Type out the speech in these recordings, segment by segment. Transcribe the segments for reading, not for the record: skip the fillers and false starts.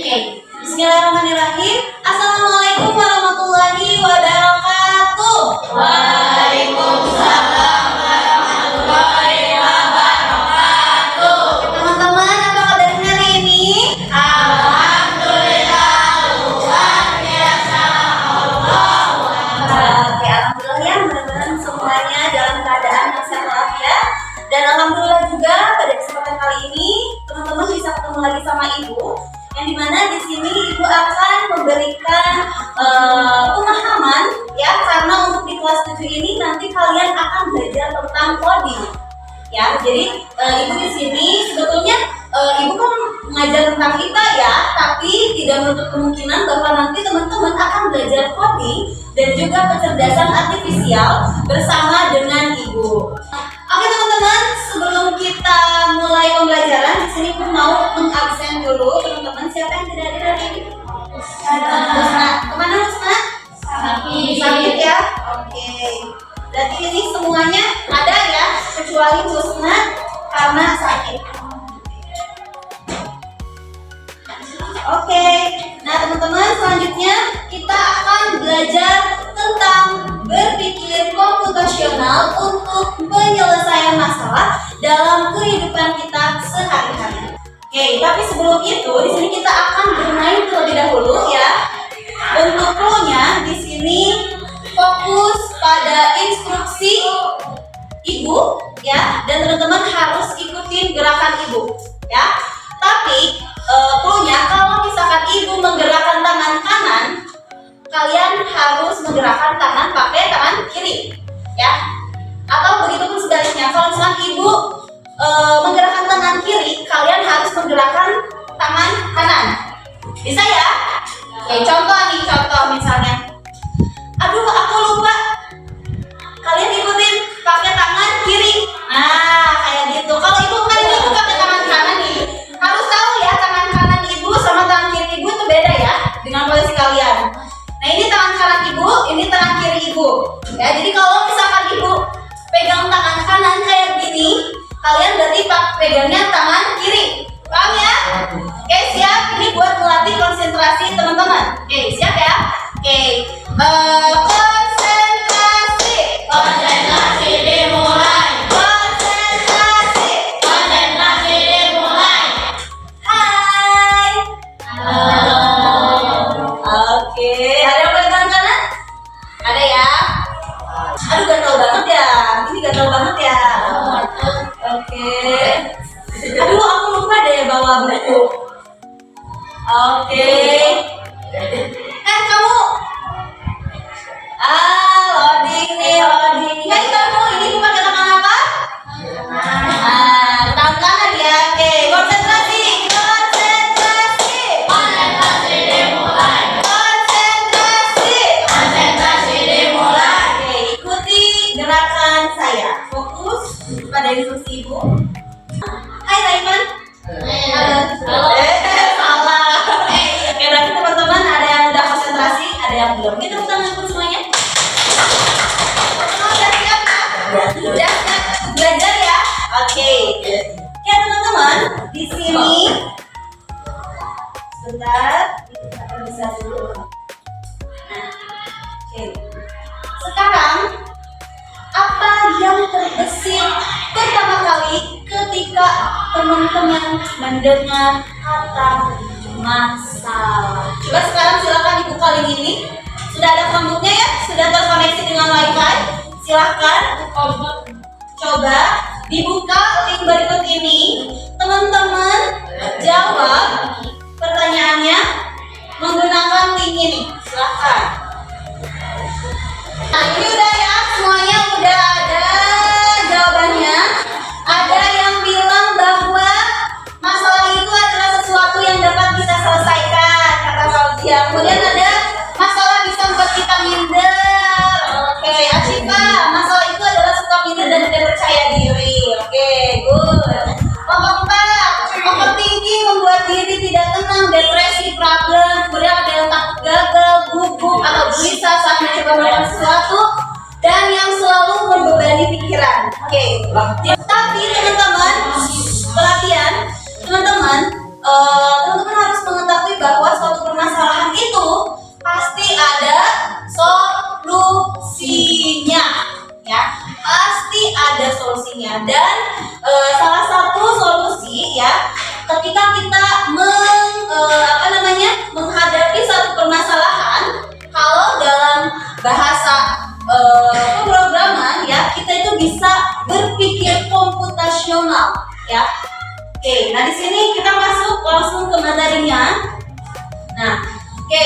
Oke, bismillahirrahmanirrahim. Assalamualaikum warahmatullahi wabarakatuh. Waalaikumsalam warahmatullahi wabarakatuh. Teman-teman, apa kabarnya hari ini? Alhamdulillah, luar biasa. Oke, alhamdulillah ya, mudah-mudahan semuanya dalam keadaan yang sehat walafiat. Dan alhamdulillah juga pada kesempatan kali ini teman-teman bisa ketemu lagi sama Ibu, yang dimana di sini Ibu akan memberikan pemahaman ya, karena untuk di kelas 7 ini nanti kalian akan belajar tentang coding. Ya, jadi Ibu di sini sebetulnya Ibu kan mengajar tentang IPA ya, tapi tidak menutup kemungkinan bahwa nanti teman-teman akan belajar coding dan juga kecerdasan artifisial bersama dengan Ibu. Oke teman-teman, sebelum kita mulai pembelajaran, di sini Ibu mau mengabsen dulu teman-teman. Siapa yang tidak hadir hari ini? Husna. Kemana Husna? Sakit ya? Oke. Berarti ini semuanya ada ya, kecuali Husna karena sakit. Oke. Nah teman-teman, selanjutnya kita akan belajar tentang berpikir komputasional untuk penyelesaian masalah dalam kehidupan kita sehari-hari. Oke, tapi sebelum itu di sini kita akan bermain terlebih dahulu ya. Untuk clue-nya di sini fokus pada instruksi Ibu ya, dan teman-teman harus ikutin gerakan Ibu ya. Tapi clue-nya kalau misalkan Ibu menggerakkan tangan kanan, kalian harus menggerakkan tangan pakai tangan kiri ya. Atau begitu pun sebaliknya, kalau misalkan Ibu menggerakkan tangan kiri, kalian harus menggerakkan tangan kanan. Bisa ya? Oke, contoh misalnya, aduh aku lupa, kalian ikutin pakai tangan kiri. Nah kayak gitu. Kalau Ibu kan Ibu pakai tangan kanan nih, harus tahu ya tangan kanan Ibu sama tangan kiri Ibu itu beda ya dengan posisi kalian. Nah ini tangan kanan Ibu, ini tangan kiri Ibu ya. Jadi kalau misalkan Ibu pegang tangan kanan kayak gini, kalian berarti pegangnya tangan kiri. Paham ya? Oke, siap? Ini buat melatih konsentrasi teman-teman. Oke, siap ya? Oke, Konsentrasi dimulai. Konsentrasi dimulai. Hai. Halo. Oke, ada yang pegang tangan kanan? Ada ya? Aduh, gatel banget ya. Ini gatel banget ya. Oke. Aduh, aku lupa deh bawa buku. Oke. Kamu. Loading nih, loading. Hai kamu, ini Ibu pakai tangan apa? Tangan kanan ya. Oke, konsentrasi. Konsentrasi dimulai. Konsentrasi dimulai. Oke, ikuti gerakan saya. Fokus pada instruksi Ibu. Hai Raiman. Halo. Salah. Oke, berarti teman-teman ada yang udah konsentrasi, ada yang belum. Kita tangan dulu semuanya. Teman-teman udah siap ya? Udah siap belajar ya? Oke. Ya teman-teman, di sini sebentar kita bisa dulu. Nah, oke. Sekarang apa yang terbesit pertama kali ketika teman-teman mendengar kata masalah? Coba sekarang silakan dibuka link ini. Sudah ada rambutnya ya? Sudah terkoneksi dengan wifi? Silakan coba dibuka link berikut ini. Teman-teman jawab pertanyaannya menggunakan link ini. Silakan. Nah ini udah ya, semuanya udah ada jawabannya. Ada yang bilang bahwa masalah itu adalah sesuatu yang dapat kita selesaikan, kata Fauzia. Kemudian ada masalah bisa membuat kita minder. Oke, Ashifa, masalah itu adalah suka minder dan tidak percaya diri. Oke, good. Kelompok 4, overthinking membuat diri tidak tenang, depresi, problem. Kemudian ada yang takut gagal, gugup atau gelisah saat mencoba melakukan sesuatu, dan yang selalu membebani pikiran. Oke. Tapi teman-teman, perhatian, teman-teman harus mengetahui bahwa ketika kita menghadapi satu permasalahan, kalau dalam bahasa pemrograman ya, kita itu bisa berpikir komputasional ya. Oke, nah di sini kita masuk langsung ke materinya. Nah, oke.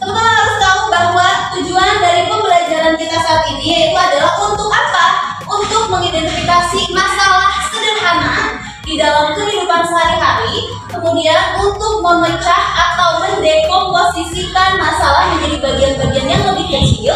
Teman-teman harus tahu bahwa tujuan dari pembelajaran kita saat ini yaitu adalah untuk apa? Untuk mengidentifikasi masalah sederhana di dalam kehidupan sehari-hari, kemudian untuk memecah atau mendekomposisikan masalah menjadi bagian-bagian yang lebih kecil.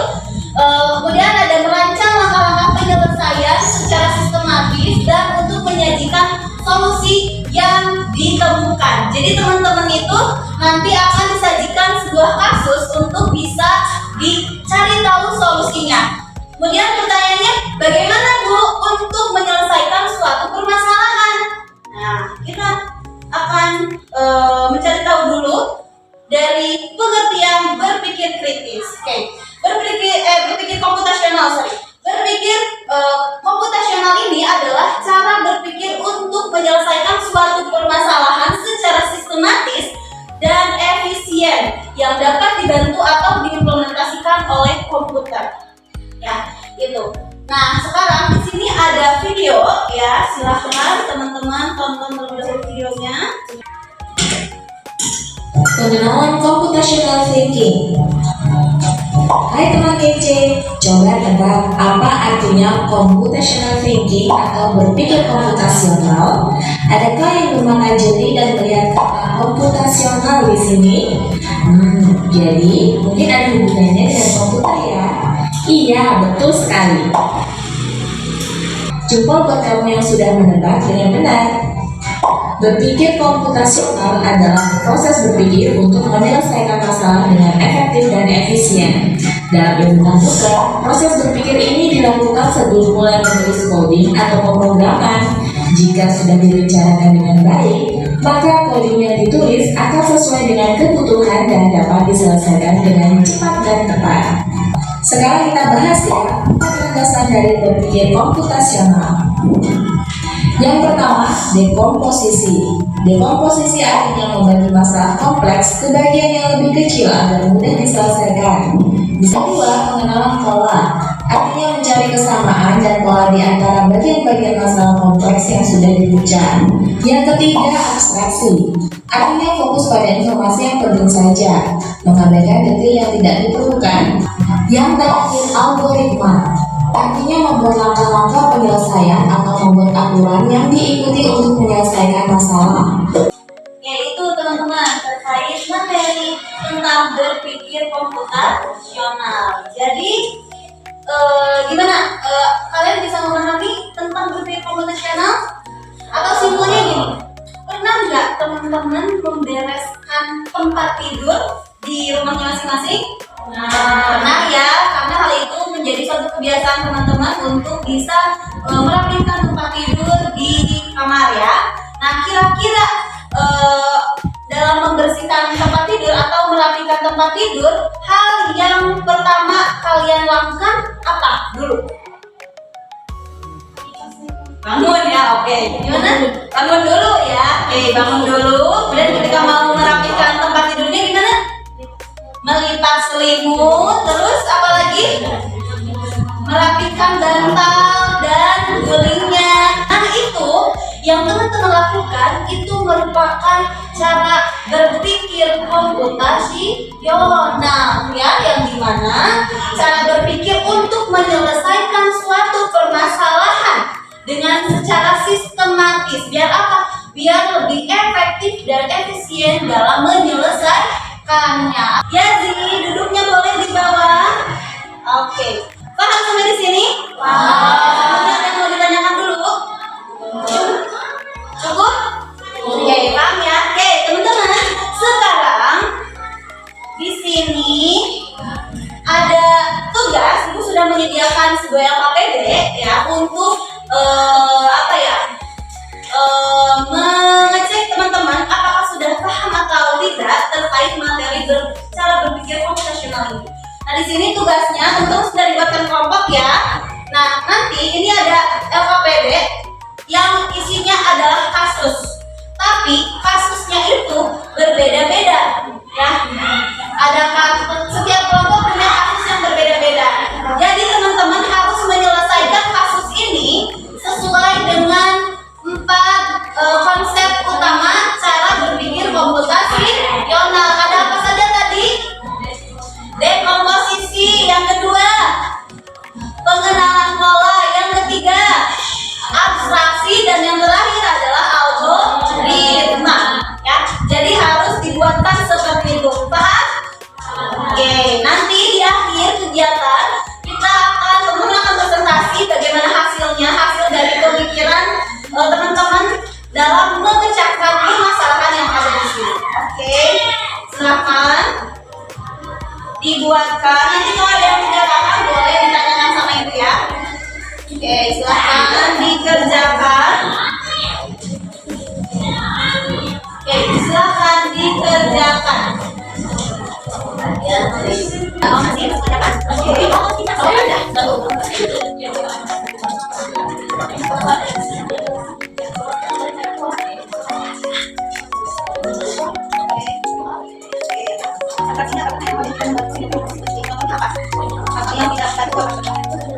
Kemudian ada merancang langkah-langkah penyelesaian secara sistematis dan untuk menyajikan solusi yang ditemukan. Jadi teman-teman itu nanti akan disajikan sebuah kasus untuk bisa dicari tahu solusinya. Kemudian pertanyaannya, bagaimana Bu untuk menyelesaikan suatu permasalahan? Nah, kita akan mencari tahu dulu dari pengertian berpikir kritis. Oke. Berpikir komputasional, Berpikir komputasional ini adalah cara berpikir untuk menyelesaikan suatu permasalahan secara sistematis dan efisien yang dapat dibantu atau diimplementasikan oleh komputer. Ya, itu. Nah, sekarang di sini ada video ya. Silahkan teman-teman tonton terlebih dahulu videonya. Pengenalan computational thinking. Hai teman kece, coba tebak apa artinya computational thinking atau berpikir komputasional? Adakah yang bermata jeli dan melihat kata komputasional di sini? Jadi mungkin ada hubungannya dengan komputer ya? Iya, betul sekali. Jempol buat kamu yang sudah menebak dengan benar. Berpikir komputasional adalah proses berpikir untuk menyelesaikan masalah dengan efektif dan efisien. Dalam ilmu komputer, proses berpikir ini dilakukan sebelum mulai menulis coding atau pemrograman. Jika sudah direncanakan dengan baik, maka coding yang ditulis akan sesuai dengan kebutuhan dan dapat diselesaikan dengan cepat dan tepat. Sekarang kita bahas ya, landasan dari berpikir komputasional. Yang pertama, dekomposisi. Dekomposisi artinya membagi masalah kompleks ke bagian yang lebih kecil agar mudah diselesaikan. Bisa dua, pengenalan pola. Artinya mencari kesamaan dan pola di antara bagian-bagian masalah kompleks yang sudah dibucat. Yang ketiga, abstraksi. Artinya fokus pada informasi yang penting saja, mengabaikan detail yang tidak diperlukan. Yang terakhir, algoritma. Artinya membuat langkah-langkah penyelesaian atau membuat aturan yang diikuti untuk menyelesaikan masalah. Yaitu teman-teman terkait materi tentang berpikir komputasional. Jadi gimana? Kalian bisa memahami tentang berpikir komputasional? Atau simpelnya gini, pernah nggak teman-teman membereskan tempat tidur di rumahnya masing-masing? Nah ya, karena hal itu menjadi suatu kebiasaan teman-teman untuk bisa merapikan tempat tidur di kamar ya. Nah kira-kira dalam membersihkan tempat tidur atau merapikan tempat tidur, hal yang pertama kalian lakukan apa dulu? Bangun ya, oke. Gimana? Bangun dulu ya. Oke, bangun dulu. Kemudian ketika mau merapikan tempat tidurnya gimana? Melipat selimut, terus apa lagi? Merapikan bantal dan gulingnya. Nah itu yang teman-teman lakukan itu merupakan cara berpikir komputasional ya, yang dimana cara berpikir untuk menyelesaikan suatu permasalahan dengan secara sistematis. Biar apa? Biar lebih efektif dan efisien dalam menyelesaikannya. Ya Zi, duduknya boleh di bawah. Oke. Paham sampai di sini? Ada yang mau ditanyakan dulu? Cukup? Oke, paham ya? Oke, teman-teman. Sekarang di sini ada tugas. Ibu sudah menyediakan sebuah LKPD ya untuk mengecek teman-teman apakah sudah paham atau tidak terkait materi cara berpikir komputasional ini. Nah di sini tugasnya teman-teman sudah dibuatkan kelompok ya. Nah nanti ini ada LKPD yang isinya adalah kasus. berbeda-beda, ya. Setiap kelompok punya kasus yang berbeda-beda. Jadi teman-teman harus menyelesaikan kasus ini sesuai dengan 4 konsep utama cara berpikir komputasional. Ada apa saja tadi? Dekomposisi, yang kedua pengenalan pola, yang ketiga abstraksi, dan yang terakhir adalah algoritma, ya. Jadi harus dibuatkan seperti itu, paham? Oke, nanti di akhir kegiatan kita akan presentasi bagaimana hasil dari pemikiran teman-teman dalam memecahkan permasalahan yang ada di sini. Oke, silakan dibuatkan. Nanti kalau ada yang tidak paham boleh ditanyakan sama ibu, ya. Oke, silakan dikerjakan. Oke, silakan dikerjakan.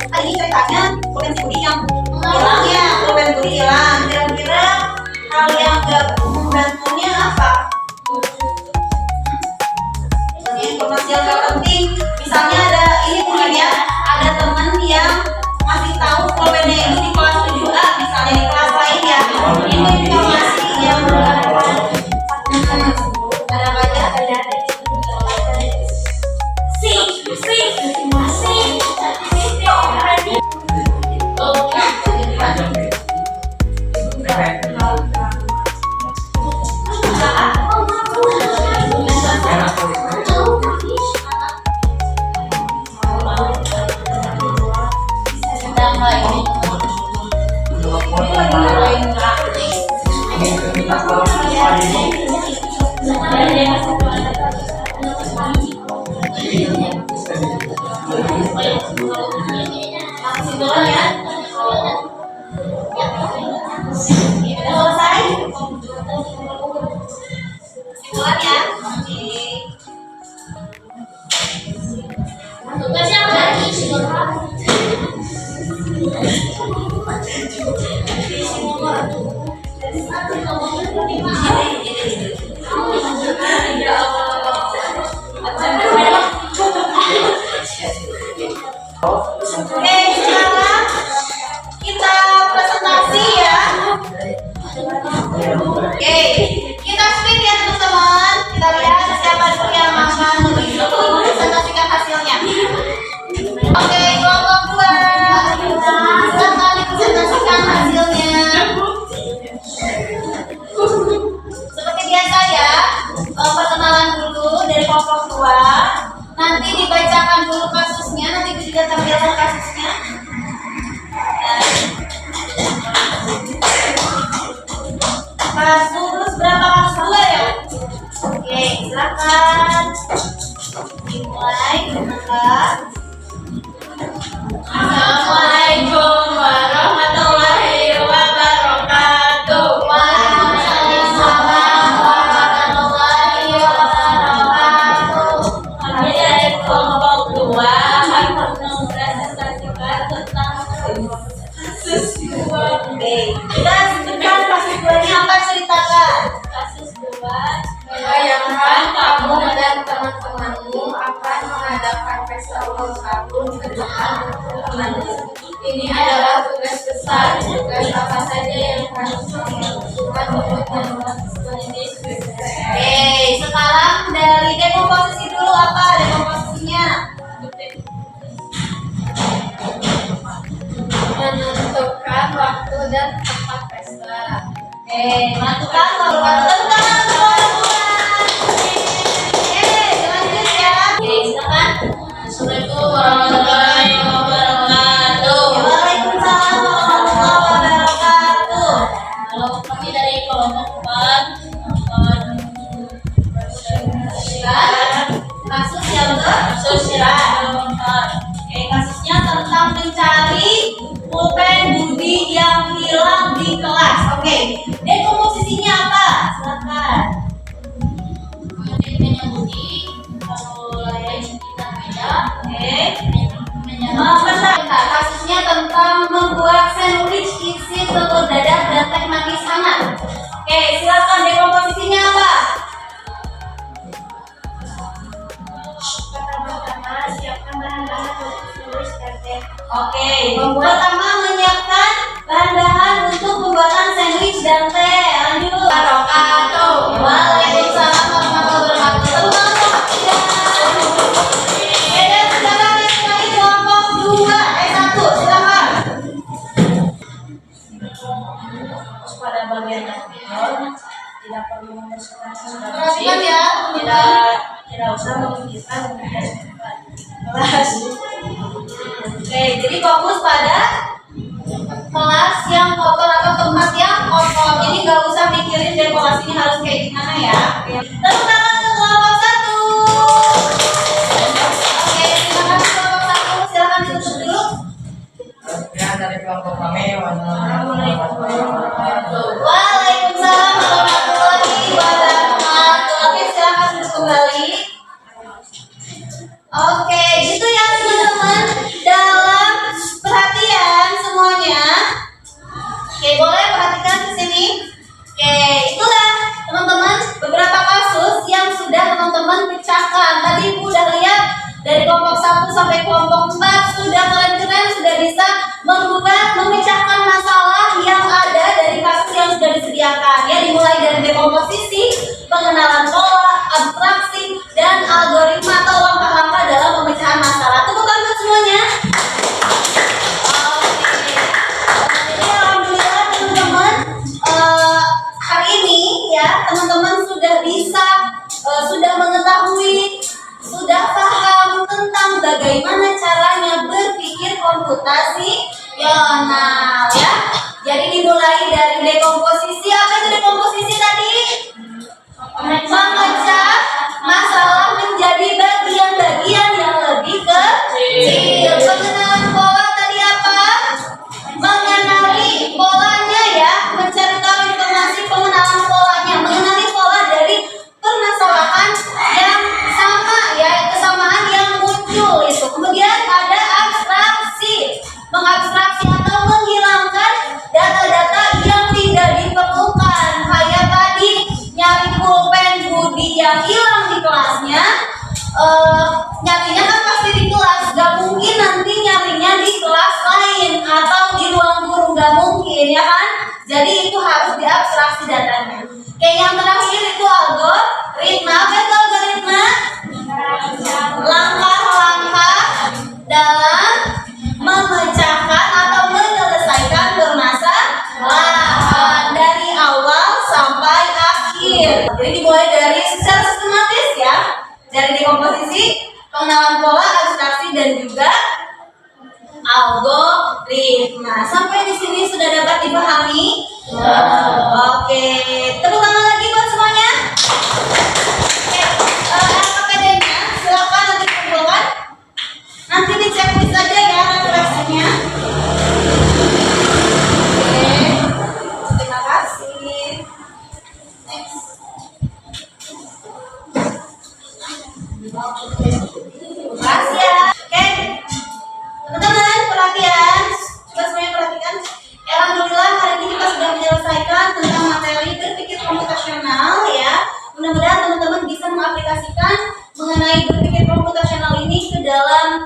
Tadi ceritanya potensi budi yang hilang, ya, potensi budi hilang. Kira-kira hal yang gak membantunya apa? Informasi yang gak penting, misalnya ada ini mungkin, ya, ada teman yang masih tahu pulpennya itu di kelas 7A, misalnya di kelas lain, ya. Ini informasi yang ada apa aja? Oke, sekarang kita presentasi, ya. Oke, kita spin, ya, teman-teman. Kita lihat siapa dulu yang akan mempresentasikan hasilnya. Oke, kelompok 2 silakan dipresentasikan hasilnya. Seperti biasa, ya, perkenalan dulu dari kelompok 2. Nanti dibacakan dulu kasusnya, nanti juga tampilkan kasusnya. Kasus berapa? Kasus 2, ya? Oke, silakan dimulai. Assalamualaikum warahmatullahi wabarakatuh. Waalaikumsalam warahmatullahi wabarakatuh. Kami dari kelompok 2 akan mempresentasikan tentang kasus 2. Oke, kita sebutkan kasus 2-nya apa, ceritakan. Kasus 2, bayangkan kamu dan teman-temanmu akan mengadakan pesta ulang tahun ke depan teman-temanmu. Ini adalah tugas besar. Tugas apa saja yang harus dilakukan untuk membuat ini sukses? Oke, sekarang dari dekomposisi dulu, apa dekomposisinya? Menentukan waktu dan tempat pesta. Oke, menentukan waktu tentang kelompok. Oke, lanjut, ya. Oke, silakan. Assalamualaikum warahmatullahi wabarakatuh. Waalaikumsalam warahmatullahi wabarakatuh. Kalau kami dari kelompok 4 akan Kasus yang sosial. Oke, kasusnya tentang mencari pulpen Budi yang hilang di kelas. Oke, dekomposisinya apa? Silakan. Kasusnya tentang membuat sandwich isi telur dadar dan teh manis hangat. Oke, silakan dekomposisinya apa? Pertama-tama siapkan bahan-bahan untuk sandwich dan teh. Oke, pertama menyiapkan bahan-bahan untuk pembuatan sandwich dan teh. Lanjut. Wabarakatuh. Waalaikumsalam warahmatullahi wabarakatuh. Silakan dimulai kelompok 1, silakan. Pada bagian dapur tidak perlu membersihkan sudah Perhatikan ya. tidak usah memikirkan Kelas. Oke, jadi fokus pada kelas yang kotor atau tempat yang kotor. Jadi nggak usah mikirin dekorasinya harus kayak gimana ya. Tepuk tangan untuk kelompok 1. Oke, terima kasih kelompok 1. Silakan ditutup dulu. Ya, dari kelompok kami, wassalamualaikum warahmatullahi Waalaikumsalam warahmatullahi wabarakatuh. Oke, silakan duduk kembali. Oke, gitu ya teman-teman. Dalam perhatian semuanya. Oke, boleh perhatikan di sini. Oke, itulah teman-teman beberapa kasus yang sudah teman-teman pecahkan. Tadi Ibu udah lihat dari kelompok 1 sampai kelompok 4 sudah keren-keren, sudah bisa memecahkan masalah yang ada dari kasus yang sudah disediakan. Ya, dimulai dari dekomposisi, pengenalan pola, abstraksi, dan algoritma atau langkah-langkah dalam pemecahan masalah. Tepuk tangan semuanya. Jadi alhamdulillah teman-teman, hari ini ya teman-teman sudah bisa, sudah mengetahui, sudah paham tentang bagaimana caranya berpikir komputasional ya. Jadi dimulai dari dekomposisi. Apa itu dekomposisi tadi? Memecah masalah menjadi bagian-bagian yang lebih kecil. Pengenalan pola tadi apa? Mengenali polanya ya, mencari tahu informasi pengenalan polanya, mengenali pola dari permasalahan yang sama ya, kesamaan yang muncul itu. Kemudian ada abstraksi, mengabstraksi atau menghilangkan data-data yang tidak diperlukan. Kayak tadi nyari pulpen Budi yang hilang di kelasnya, nyarinya kan pasti di kelas, gak mungkin nanti nyarinya di kelas lain atau di ruang guru, gak mungkin ya kan. Jadi itu harus diabstraksi datanya. Kayak yang terakhir itu algoritma. Apa itu algoritma? Langkah-langkah dalam memecahkan atau menyelesaikan permasalahan dari awal sampai akhir. Jadi dimulai dari secara sistematis ya, dari dekomposisi, pengenalan pola, abstraksi, dan juga algoritma. Sampai di sini sudah dapat dipahami? Oke, tepuk tangan lagi buat semuanya. Oke, LKPD-nya silakan nanti dikumpulkan. Nanti dicek saja ya referensinya. Oke, terima kasih. Next. Makasih ya. Oke, teman-teman perhatian, coba semuanya perhatikan. Alhamdulillah hari ini kita sudah menyelesaikan tentang materi berpikir komputasional ya. Mudah-mudahan teman-teman bisa mengaplikasikan mengenai berpikir komputasional ini ke dalam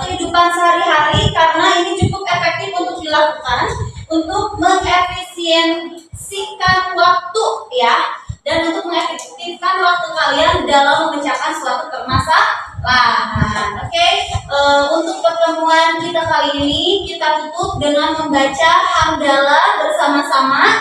kehidupan sehari-hari, karena ini cukup efektif untuk dilakukan untuk mengefisiensikan waktu ya, dan untuk mengefektifkan waktu kalian dalam memecahkan suatu permasalahan. Oke, untuk pertemuan kita kali ini kita tutup dengan membaca hamdalah bersama-sama.